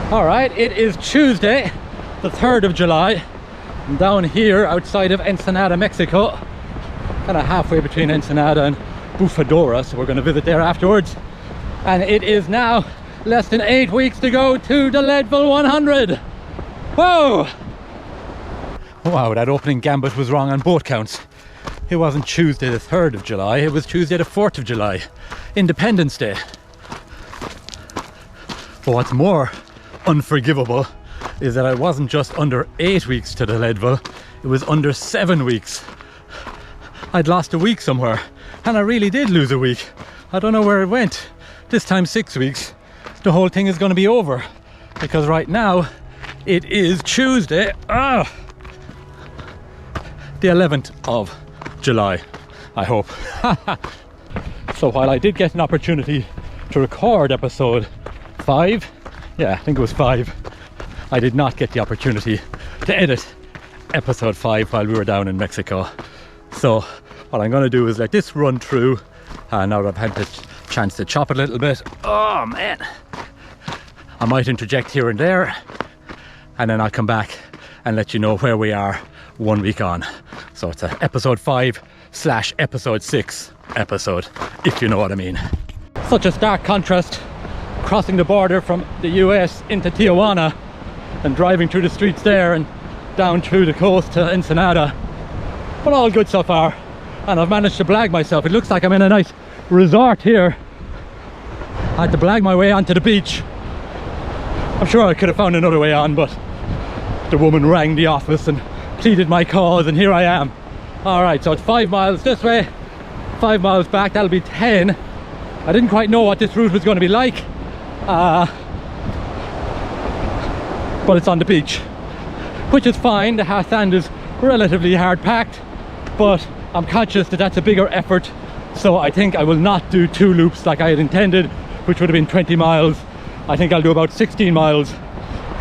All right, it is Tuesday, the 3rd of July. I'm down here outside of Ensenada, Mexico. Kind of halfway between Ensenada and Bufadora, so we're going to visit there afterwards. And it is now less than 8 weeks to go to the Leadville 100. Whoa! Wow, that opening gambit was wrong on both counts. It wasn't Tuesday the 3rd of July, it was Tuesday the 4th of July, Independence Day. But what's more unforgivable is that I wasn't just under 8 weeks to the Leadville, it was under 7 weeks. I'd lost a week somewhere, and I really did lose a week. I don't know where it went. This time 6 weeks, the whole thing is going to be over, because right now it is Tuesday, the 11th of July, I hope. So while I did get an opportunity to record episode 5, yeah, I think it was 5, I did not get the opportunity to edit episode 5 while we were down in Mexico. So what I'm going to do is let this run through, now that I've had the chance to chop it a little bit. Oh man, I might interject here and there, and then I'll come back and let you know where we are 1 week on. So it's an episode 5/episode 6 episode, if you know what I mean. Such a stark contrast crossing the border from the US into Tijuana and driving through the streets there and down through the coast to Ensenada. But all good so far, and I've managed to blag myself. It looks like I'm in a nice resort here. I had to blag my way onto the beach. I'm sure I could have found another way on, but the woman rang the office and pleaded my cause, and here I am. Alright, so it's 5 miles this way, 5 miles back, that'll be 10. I didn't quite know what this route was going to be like, but it's on the beach, which is fine. The sand is relatively hard packed, but I'm conscious that that's a bigger effort, so I think I will not do 2 loops like I had intended, which would have been 20 miles. I think I'll do about 16 miles,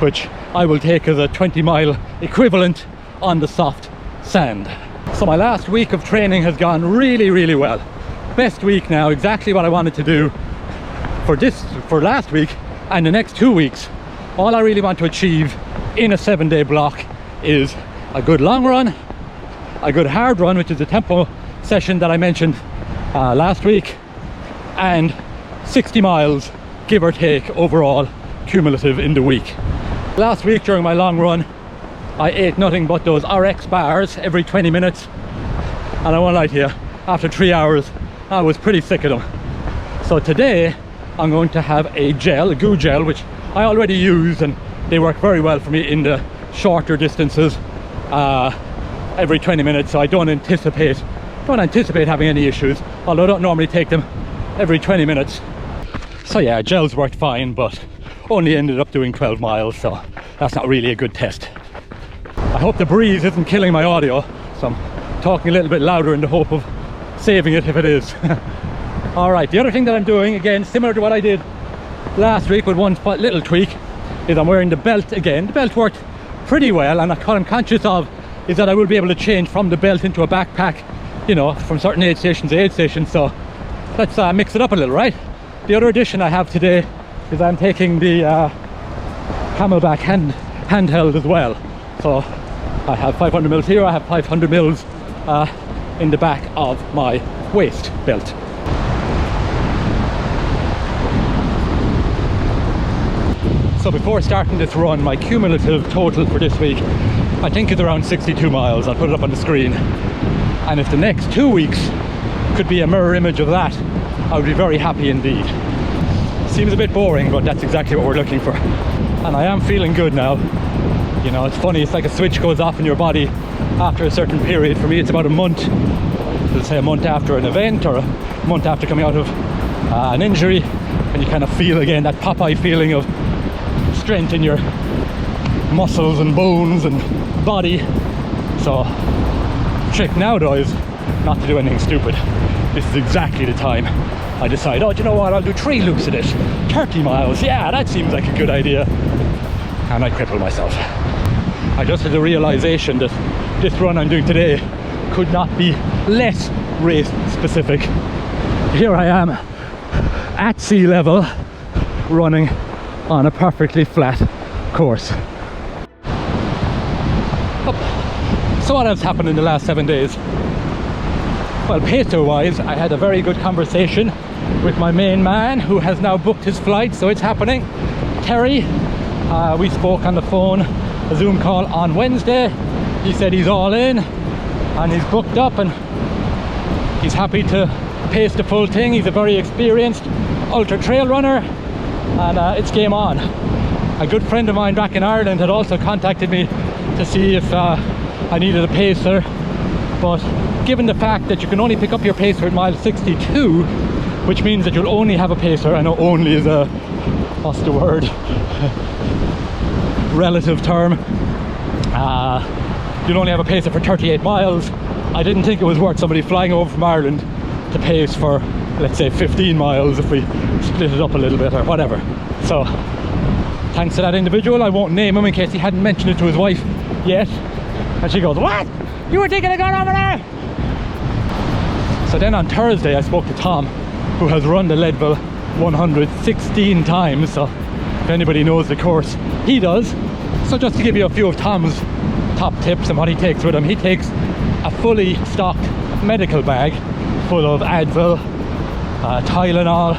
which I will take as a 20-mile equivalent on the soft sand. So my last week of training has gone really well. Best week now, exactly what I wanted to do for last week and the next 2 weeks. All I really want to achieve in a 7-day block is a good long run, a good hard run, which is the tempo session that I mentioned last week, and 60 miles, give or take, overall cumulative in the week. Last week during my long run, I ate nothing but those RX bars every 20 minutes, and I won't lie to you, after 3 hours I was pretty sick of them. So today I'm going to have a goo gel, which I already use, and they work very well for me in the shorter distances, every 20 minutes, so I don't anticipate having any issues, although I don't normally take them every 20 minutes. So yeah, gels worked fine, but only ended up doing 12 miles, so that's not really a good test. I hope the breeze isn't killing my audio, so I'm talking a little bit louder in the hope of saving it if it is. Alright, the other thing that I'm doing, again, similar to what I did last week with one little tweak, is I'm wearing the belt again. The belt worked pretty well, and what I'm conscious of is that I will be able to change from the belt into a backpack, you know, from certain aid stations to aid stations, so let's mix it up a little, right? The other addition I have today is I'm taking the Camelback handheld as well. So I have 500 mils here, I have 500 mils in the back of my waist belt. So before starting this run, my cumulative total for this week, I think is around 62 miles. I'll put it up on the screen. And if the next 2 weeks could be a mirror image of that, I would be very happy indeed. Seems a bit boring, but that's exactly what we're looking for. And I am feeling good now. You know, it's funny, it's like a switch goes off in your body after a certain period. For me, it's about a month. Let's say a month after an event, or a month after coming out of an injury, and you kind of feel again that Popeye feeling of strength in your muscles and bones and body. So the trick now though is not to do anything stupid. This is exactly the time I decide, oh, do you know what, I'll do 3 loops of this, 30 miles, yeah, that seems like a good idea, and I cripple myself. I just had the realization that this run I'm doing today could not be less race specific. Here I am at sea level running on a perfectly flat course. So what else happened in the last 7 days? Well, pacer wise, I had a very good conversation with my main man, who has now booked his flight, so it's happening. Terry, we spoke on the phone, a Zoom call on Wednesday. He said he's all in and he's booked up and he's happy to pace the full thing. He's a very experienced ultra trail runner, and it's game on. A good friend of mine back in Ireland had also contacted me to see if I needed a pacer, but given the fact that you can only pick up your pacer at mile 62, which means that you'll only have a pacer, I know only is a, what's the word, relative term, you'll only have a pacer for 38 miles. I didn't think it was worth somebody flying over from Ireland to pace for, let's say, 15 miles if we split it up a little bit or whatever. So thanks to that individual. I won't name him in case he hadn't mentioned it to his wife yet, and she goes, "What? You were thinking of going over there?" So then on Thursday I spoke to Tom, who has run the Leadville 116 times, so if anybody knows the course, he does. So just to give you a few of Tom's top tips and what he takes with him, he takes a fully stocked medical bag full of Advil, Tylenol,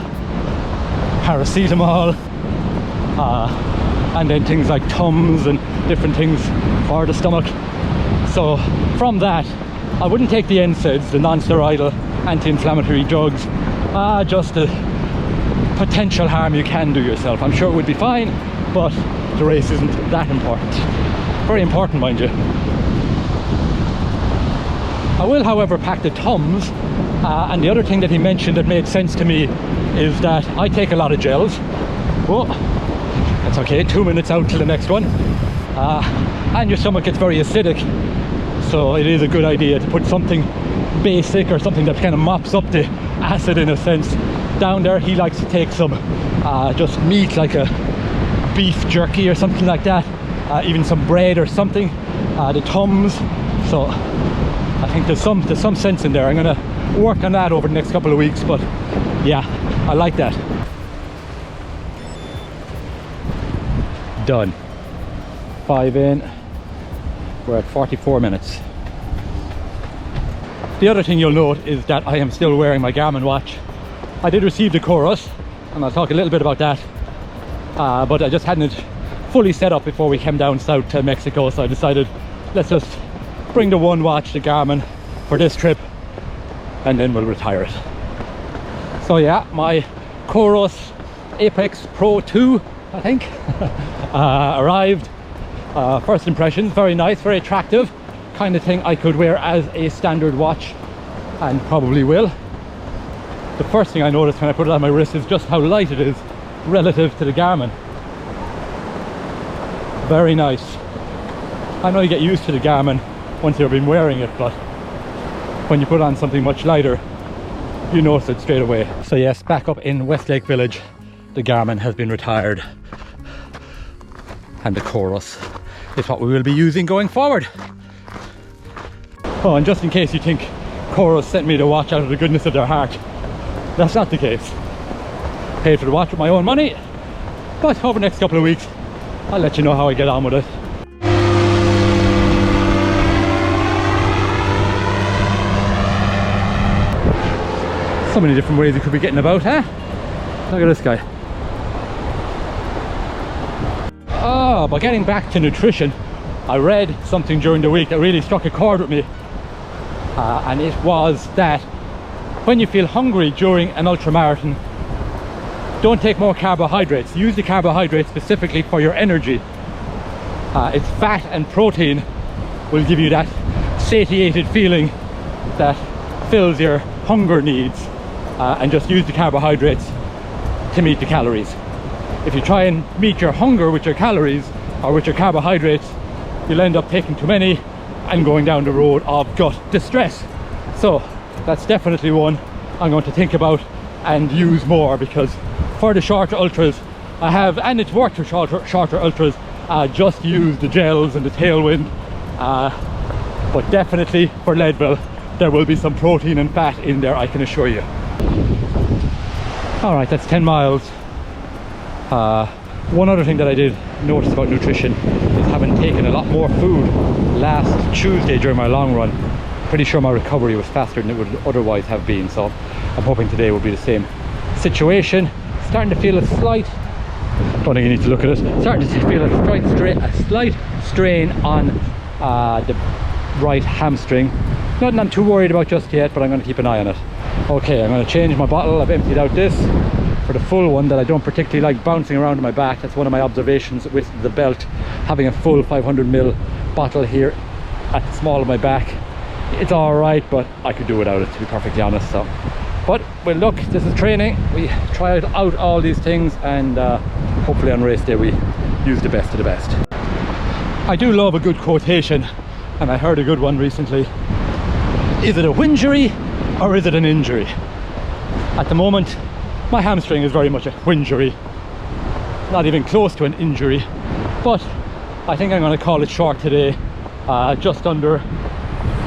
paracetamol, and then things like Tums and different things for the stomach. So from that, I wouldn't take the NSAIDs, the non-steroidal anti-inflammatory drugs, just the potential harm you can do yourself. I'm sure it would be fine, but the race isn't that important. Very important, mind you. I will, however, pack the Tums, and the other thing that he mentioned that made sense to me is that I take a lot of gels. Whoa, that's okay, 2 minutes out till the next one. And your stomach gets very acidic, so it is a good idea to put something basic or something that kind of mops up the acid in a sense down there. He likes to take some just meat, like a beef jerky or something like that, even some bread or something, the Tums. So I think there's some sense in there. I'm gonna work on that over the next couple of weeks, but yeah, I like that. Done. 5 in. We're at 44 minutes. The other thing you'll note is that I am still wearing my Garmin watch. I did receive the Chorus, and I'll talk a little bit about that, but I just hadn't it fully set up before we came down south to Mexico, so I decided let's just bring the one watch, the Garmin, for this trip, and then we'll retire it. So yeah, my Chorus Apex Pro 2, I think, arrived. First impressions, very nice, very attractive, kind of thing I could wear as a standard watch, and probably will. The first thing I noticed when I put it on my wrist is just how light it is relative to the Garmin. Very nice. I know you get used to the Garmin once you've been wearing it, but when you put on something much lighter, you notice it straight away. So yes, back up in Westlake Village, the Garmin has been retired, and the Chorus is what we will be using going forward. Oh, and just in case you think Chorus sent me the watch out of the goodness of their heart, that's not the case. Paid for the watch with my own money, but over the next couple of weeks I'll let you know how I get on with it. So many different ways you could be getting about, huh? Look at this guy. Oh, but getting back to nutrition, I read something during the week that really struck a chord with me, and it was that when you feel hungry during an ultramarathon, don't take more carbohydrates. Use the carbohydrates specifically for your energy. It's fat and protein will give you that satiated feeling that fills your hunger needs, and just use the carbohydrates to meet the calories. If you try and meet your hunger with your calories or with your carbohydrates, you'll end up taking too many and going down the road of gut distress. So that's definitely one I'm going to think about and use more, because for the shorter ultras I have, and it's worked for shorter ultras, just use the gels and the tailwind, but definitely for Leadville there will be some protein and fat in there, I can assure you. All right, that's 10 miles. One other thing that I did notice about nutrition is having taken a lot more food last Tuesday during my long run. Pretty sure my recovery was faster than it would otherwise have been, so I'm hoping today will be the same situation. Starting to feel a slight, don't think you need to look at it, starting to feel a slight strain on the right hamstring. Nothing I'm too worried about just yet, but I'm going to keep an eye on it. Okay, I'm going to change my bottle. I've emptied out this for the full one that I don't particularly like bouncing around in my back. That's one of my observations with the belt, having a full 500ml bottle here at the small of my back. It's all right, but I could do without it, to be perfectly honest. So, but well, look, this is training. We try out all these things, and hopefully on race day we use the best of the best. I do love a good quotation, and I heard a good one recently. Is it a whingery or is it an injury? At the moment, my hamstring is very much a whingery, not even close to an injury, but I think I'm going to call it short today. Just under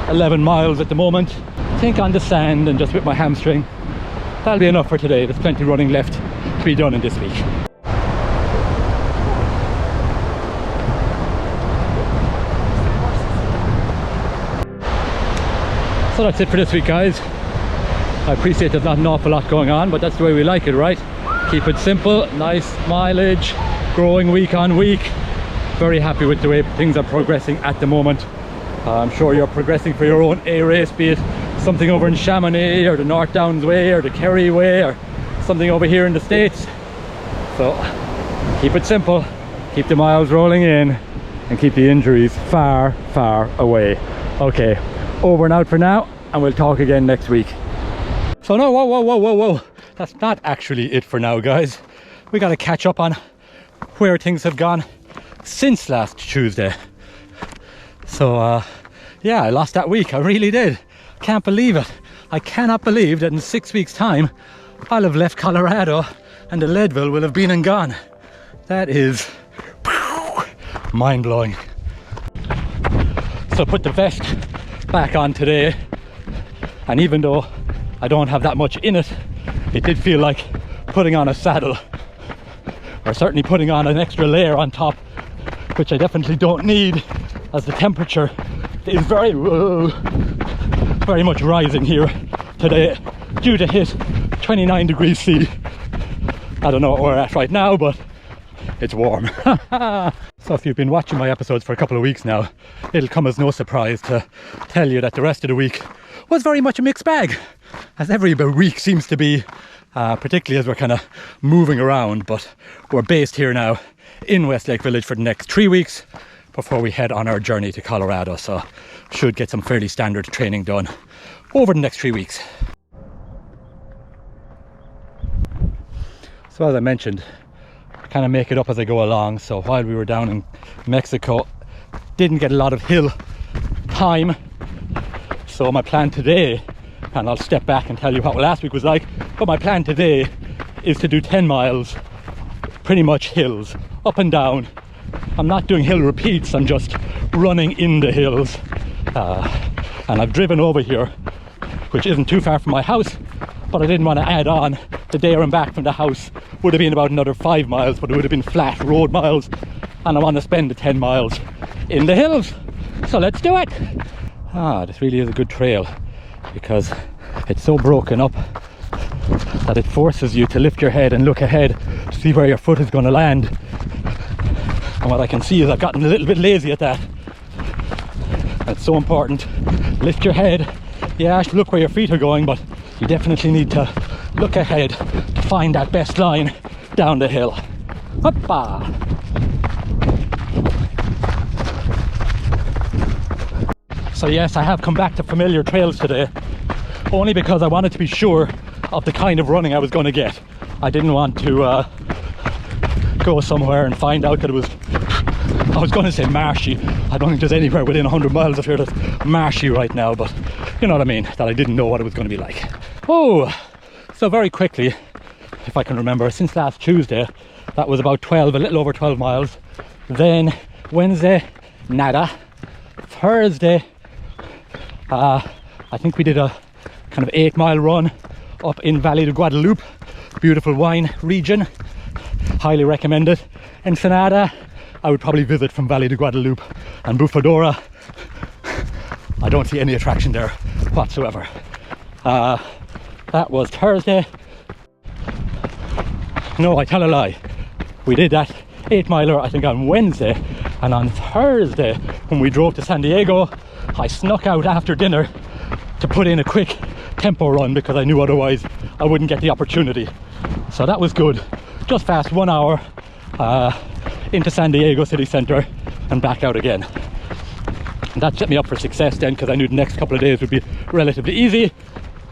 11 miles at the moment. I think on the sand and just with my hamstring, that'll be enough for today. There's plenty running left to be done in this week. So that's it for this week, guys. I appreciate there's not an awful lot going on, but that's the way we like it, right? Keep it simple, nice mileage, growing week on week. Very happy with the way things are progressing at the moment. I'm sure you're progressing for your own A race, be it something over in Chamonix or the North Downs Way or the Kerry Way or something over here in the States. So keep it simple, keep the miles rolling in, and keep the injuries far, far away. Okay, over and out for now, and we'll talk again next week. So no, whoa, that's not actually it for now, guys. We got to catch up on where things have gone since last Tuesday. So yeah, I lost that week. I really did. Can't believe it. I cannot believe that in 6 weeks time I'll have left Colorado and the Leadville will have been and gone. That is mind-blowing. So put the vest back on today, and even though I don't have that much in it, it did feel like putting on a saddle, or certainly putting on an extra layer on top, which I definitely don't need, as the temperature is very much rising here today, due to hit 29 degrees C. I don't know what we're at right now, but it's warm. So if you've been watching my episodes for a couple of weeks now, it'll come as no surprise to tell you that the rest of the week was very much a mixed bag, as every week seems to be, particularly as we're kind of moving around. But we're based here now in Westlake Village for the next 3 weeks before we head on our journey to Colorado, so should get some fairly standard training done over the next 3 weeks. So as I mentioned, I kind of make it up as I go along. So while we were down in Mexico, didn't get a lot of hill time, so my plan today, and I'll step back and tell you what last week was like, but my plan today is to do 10 miles, pretty much hills, up and down. I'm not doing hill repeats, I'm just running in the hills. And I've driven over here, which isn't too far from my house, but I didn't want to add on the there and back from the house. Would have been about another 5 miles, but it would have been flat road miles, and I want to spend the 10 miles in the hills. So let's do it. This really is a good trail, because it's so broken up that it forces you to lift your head and look ahead to see where your foot is going to land. And what I can see is I've gotten a little bit lazy at that. It's so important. Lift your head. Yeah, look where your feet are going, but you definitely need to look ahead to find that best line down the hill. Hoppa! So yes, I have come back to familiar trails today, only because I wanted to be sure of the kind of running I was going to get. I didn't want to go somewhere and find out that it was, I was going to say marshy. I don't think there's anywhere within 100 miles of here that's marshy right now, but you know what I mean, that I didn't know what it was going to be like. Oh, so very quickly, if I can remember, since last Tuesday, that was about 12, a little over 12 miles. Then Wednesday, nada. Thursday, I think we did a kind of 8 mile run up in Valley de Guadalupe, beautiful wine region. highly recommend it. Ensenada, I would probably visit from Valley de Guadalupe, and Bufadora, I don't see any attraction there whatsoever. That was Thursday. No, I tell a lie. We did that 8-miler, I think, on Wednesday, and on Thursday, when we drove to San Diego, I snuck out after dinner to put in a quick tempo run because I knew otherwise I wouldn't get the opportunity. So that was good. Just fast 1 hour into San Diego city center and back out again. And that set me up for success then, because I knew the next couple of days would be relatively easy.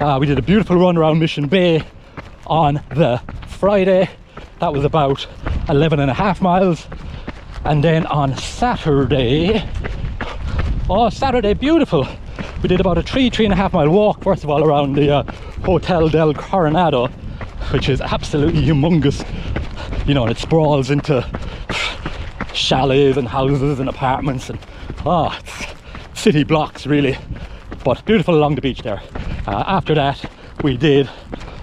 We did a beautiful run around Mission Bay on the Friday. That was about 11.5 miles. And then on Saturday, oh, Saturday, beautiful. We did about a 3.5 mile walk, first of all, around the Hotel del Coronado, which is absolutely humongous, you know, and it sprawls into chalets and houses and apartments and city blocks really, but beautiful along the beach there. After that we did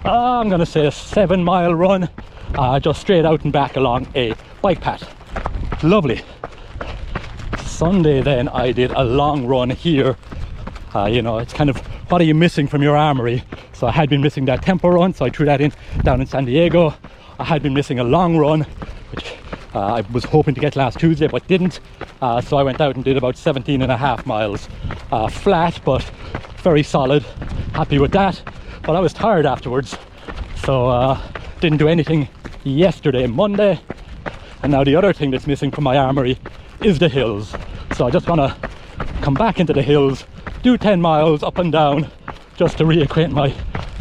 I'm gonna say a 7-mile run, just straight out and back along a bike path. Lovely. Sunday then I did a long run here. You know, it's kind of, what are you missing from your Armoury? So I had been missing that tempo run, so I threw that in down in San Diego. I had been missing a long run, which I was hoping to get last Tuesday but didn't. So I went out and did about 17.5 miles flat, but very solid. Happy with that. But I was tired afterwards, so didn't do anything yesterday, Monday. And now the other thing that's missing from my Armoury is the hills. So I just want to come back into the hills, do 10 miles up and down, just to reacquaint my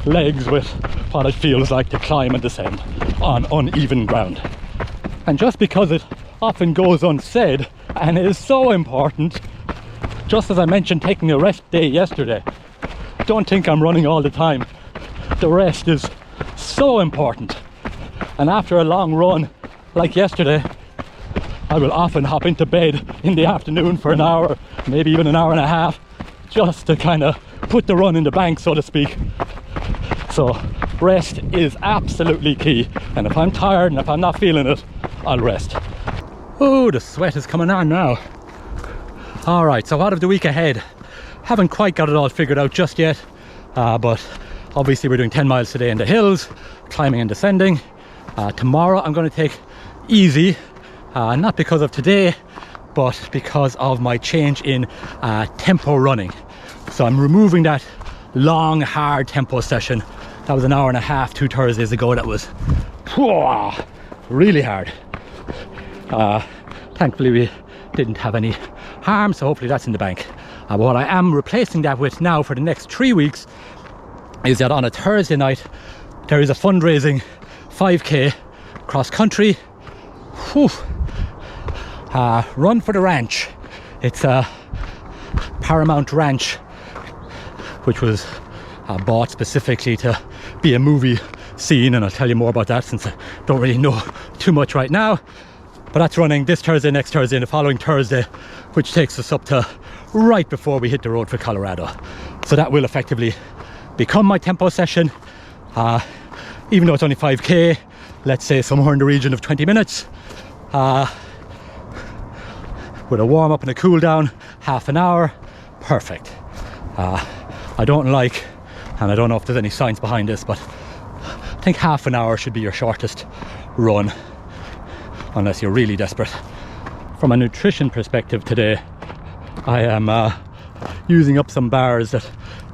legs with what it feels like to climb and descend on uneven ground. And just because it often goes unsaid and is so important, just as I mentioned taking a rest day yesterday, don't think I'm running all the time. The rest is so important. And after a long run like yesterday, I will often hop into bed in the afternoon for an hour, maybe even an hour and a half, just to kind of put the run in the bank, so to speak. So rest is absolutely key, and if I'm tired and if I'm not feeling it, I'll rest. Oh, the sweat is coming on now. All right, so what of the week ahead? Haven't quite got it all figured out just yet, but obviously we're doing 10 miles today in the hills, climbing and descending. Tomorrow I'm going to take easy, not because of today, but because of my change in tempo running. So I'm removing that long, hard tempo session. That was an hour and a half 2 Thursdays ago. That was really hard. Thankfully we didn't have any harm, so hopefully that's in the bank. But what I am replacing that with now for the next 3 weeks is that on a Thursday night there is a fundraising 5k cross country. Run for the ranch. It's a Paramount Ranch, which was bought specifically to be a movie scene, and I'll tell you more about that since I don't really know too much right now. But that's running this Thursday, next Thursday, and the following Thursday, which takes us up to right before we hit the road for Colorado. So that will effectively become my tempo session. Even though it's only 5k, let's say somewhere in the region of 20 minutes. With a warm up and a cool down, half an hour, perfect. I don't like, and I don't know if there's any science behind this, but I think half an hour should be your shortest run, unless you're really desperate. From a nutrition perspective today, I am using up some bars that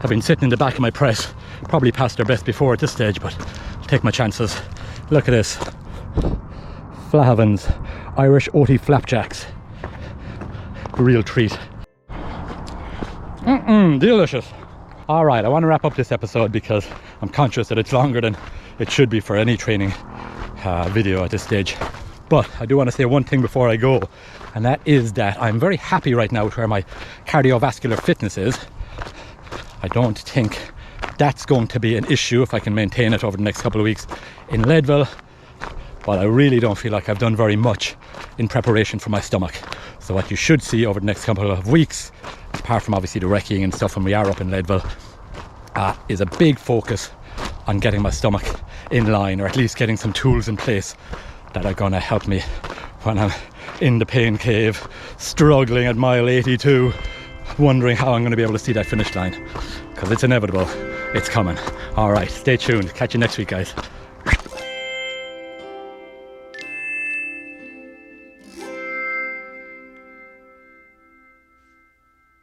have been sitting in the back of my press, probably past their best before at this stage, but I'll take my chances. Look at this. Flahavans Irish Oaty Flapjacks. Real treat. Delicious. All right, I want to wrap up this episode because I'm conscious that it's longer than it should be for any training video at this stage. But I do want to say one thing before I go, and that is that I'm very happy right now with where my cardiovascular fitness is. I don't think that's going to be an issue if I can maintain it over the next couple of weeks in Leadville, but I really don't feel like I've done very much in preparation for my stomach. So what you should see over the next couple of weeks, apart from obviously the recceing and stuff when we are up in Leadville, is a big focus on getting my stomach in line, or at least getting some tools in place that are gonna help me when I'm in the pain cave, struggling at mile 82, wondering how I'm gonna be able to see that finish line, because it's inevitable, it's coming. All right, stay tuned, catch you next week, guys.